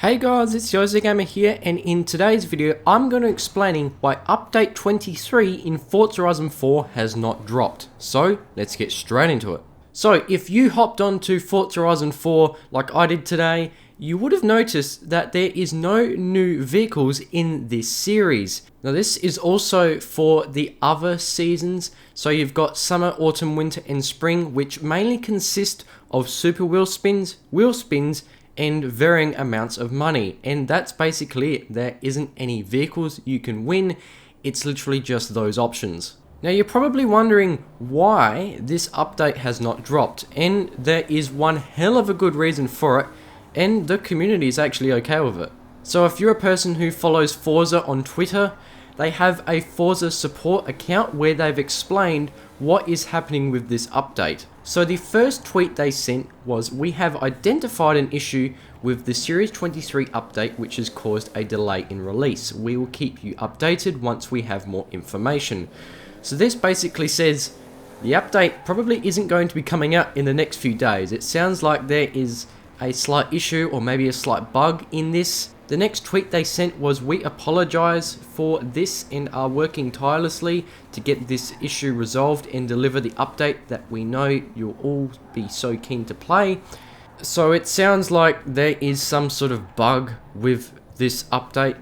Hey guys, it's YozaGamer here, and in today's video I'm going to explaining why update 23 in Forza Horizon 4 has not dropped. So let's get straight into it. So if you hopped onto Forza Horizon 4 like I did today, you would have noticed that there is no new vehicles in this series. Now this is also for the other seasons, so you've got summer, autumn, winter and spring, which mainly consist of super wheel spins, and varying amounts of money, and that's basically it. There isn't any vehicles you can win, it's literally just those options. Now you're probably wondering why this update has not dropped, and there is one hell of a good reason for it, and the community is actually okay with it. So if you're a person who follows Forza on Twitter, they have a Forza support account where they've explained what is happening with this update. So the first tweet they sent was, "We have identified an issue with the Series 23 update which has caused a delay in release. We will keep you updated once we have more information." So this basically says the update probably isn't going to be coming out in the next few days. It sounds like there is a slight issue or maybe a slight bug in this. The next tweet they sent was, "We apologize for this and are working tirelessly to get this issue resolved and deliver the update that we know you'll all be so keen to play." So it sounds like there is some sort of bug with this update.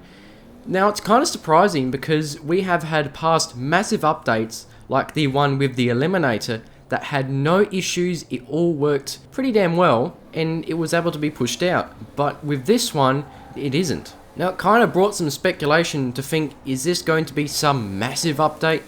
Now it's kind of surprising because we have had past massive updates like the one with the Eliminator that had no issues, it all worked pretty damn well and it was able to be pushed out. But with this one, it isn't. Now it kind of brought some speculation to think, is this going to be some massive update?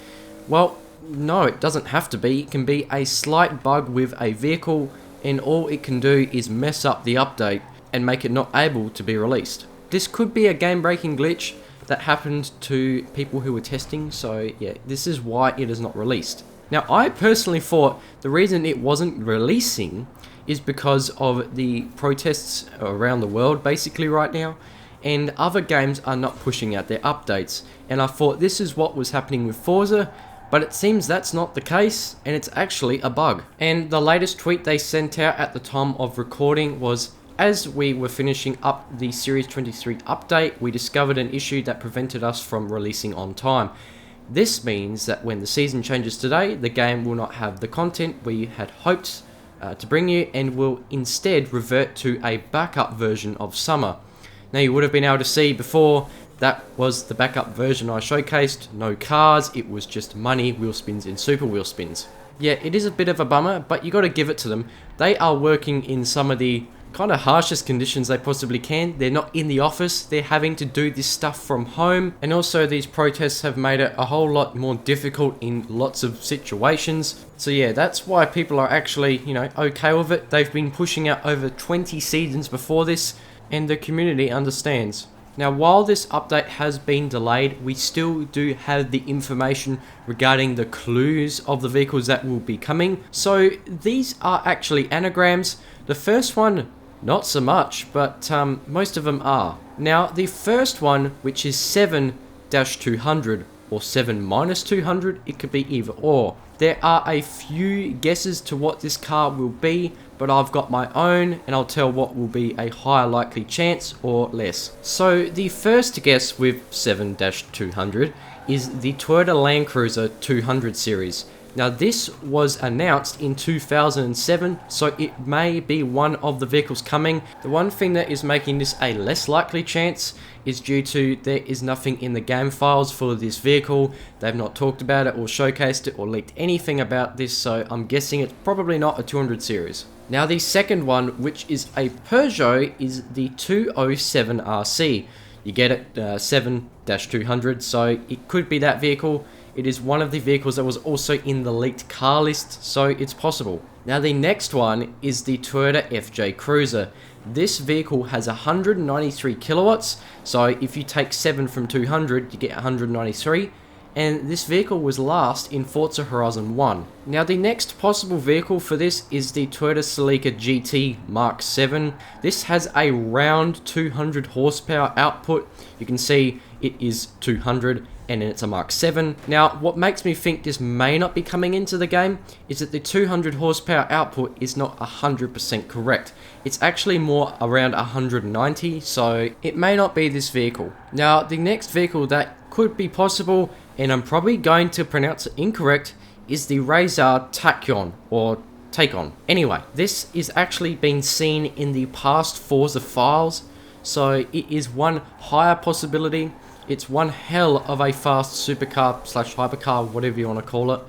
Well, no, it doesn't have to be. It can be a slight bug with a vehicle and all it can do is mess up the update and make it not able to be released. This could be a game-breaking glitch that happened to people who were testing, so yeah, this is why it is not released. Now I personally thought the reason it wasn't releasing is because of the protests around the world basically right now, and other games are not pushing out their updates, and I thought this is what was happening with Forza, but it seems that's not the case and it's actually a bug. And the latest tweet they sent out at the time of recording was, "As we were finishing up the Series 23 update, we discovered an issue that prevented us from releasing on time. This means that when the season changes today, the game will not have the content we had hoped to bring you and will instead revert to a backup version of summer." Now you would have been able to see before that was the backup version I showcased. No cars, it was just money, wheel spins and super wheel spins. Yeah, it is a bit of a bummer, but you got to give it to them. They are working in some of the kind of harshest conditions they possibly can. They're not in the office, they're having to do this stuff from home, and also these protests have made it a whole lot more difficult in lots of situations. So yeah, that's why people are actually, okay with it. They've been pushing out over 20 seasons before this, and the community understands. Now while this update has been delayed, we still do have the information regarding the clues of the vehicles that will be coming. So these are actually anagrams. The first one, not so much, but most of them are. Now the first one, which is 7-200 or 7-200, it could be either or. There are a few guesses to what this car will be, but I've got my own and I'll tell what will be a higher likely chance or less. So the first guess with 7-200 is the Toyota Land Cruiser 200 series. Now this was announced in 2007, so it may be one of the vehicles coming. The one thing that is making this a less likely chance is due to there is nothing in the game files for this vehicle. They've not talked about it or showcased it or leaked anything about this, so I'm guessing it's probably not a 200 series. Now the second one, which is a Peugeot, is the 207 RC. You get it, 7-200, so it could be that vehicle. It is one of the vehicles that was also in the leaked car list, so it's possible. Now the next one is the Toyota FJ Cruiser. This vehicle has 193 kilowatts, so if you take 7 from 200, you get 193. And this vehicle was last in Forza Horizon 1. Now the next possible vehicle for this is the Toyota Celica GT Mark 7. This has around 200 horsepower output. You can see it is 200 and then it's a Mark 7. Now, what makes me think this may not be coming into the game is that the 200 horsepower output is not 100% correct. It's actually more around 190, so it may not be this vehicle. Now, the next vehicle that could be possible, and I'm probably going to pronounce it incorrect, is the Razor Tachyon, or Tachyon. Anyway, this is actually been seen in the past Forza files, so it is one higher possibility. It's one hell of a fast supercar slash hypercar, whatever you want to call it.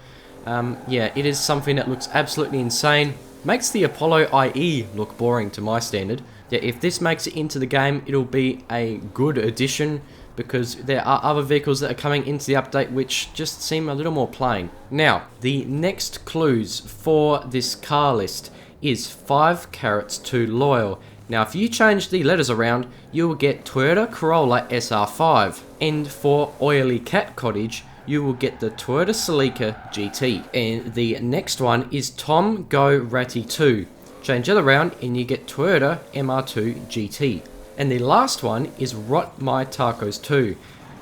Yeah, it is something that looks absolutely insane. Makes the Apollo IE look boring to my standard. Yeah, if this makes it into the game, it'll be a good addition, because there are other vehicles that are coming into the update which just seem a little more plain. Now, the next clues for this car list is 5 carats to loyal. Now, if you change the letters around, you will get Toyota Corolla SR5. And for Oily Cat Cottage, you will get the Toyota Celica GT. And the next one is Tom Go Ratty 2. Change it around and you get Toyota MR2 GT. And the last one is Rot My Tacos 2.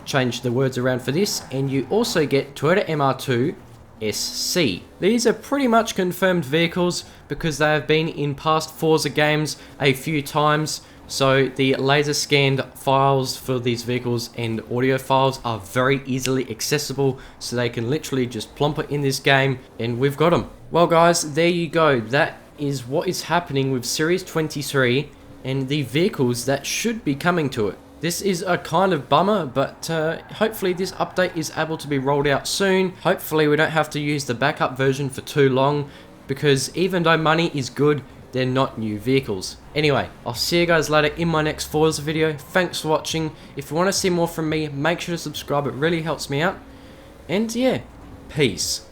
Change the words around for this and you also get Toyota MR2 SC. These are pretty much confirmed vehicles because they have been in past Forza games a few times, so the laser scanned files for these vehicles and audio files are very easily accessible, so they can literally just plump it in this game and we've got them. Well guys, there you go. That is what is happening with Series 23 and the vehicles that should be coming to it. This is a kind of bummer, but hopefully this update is able to be rolled out soon. Hopefully we don't have to use the backup version for too long, because even though money is good, they're not new vehicles. Anyway, I'll see you guys later in my next Forza video. Thanks for watching. If you want to see more from me, make sure to subscribe. It really helps me out. And yeah, peace.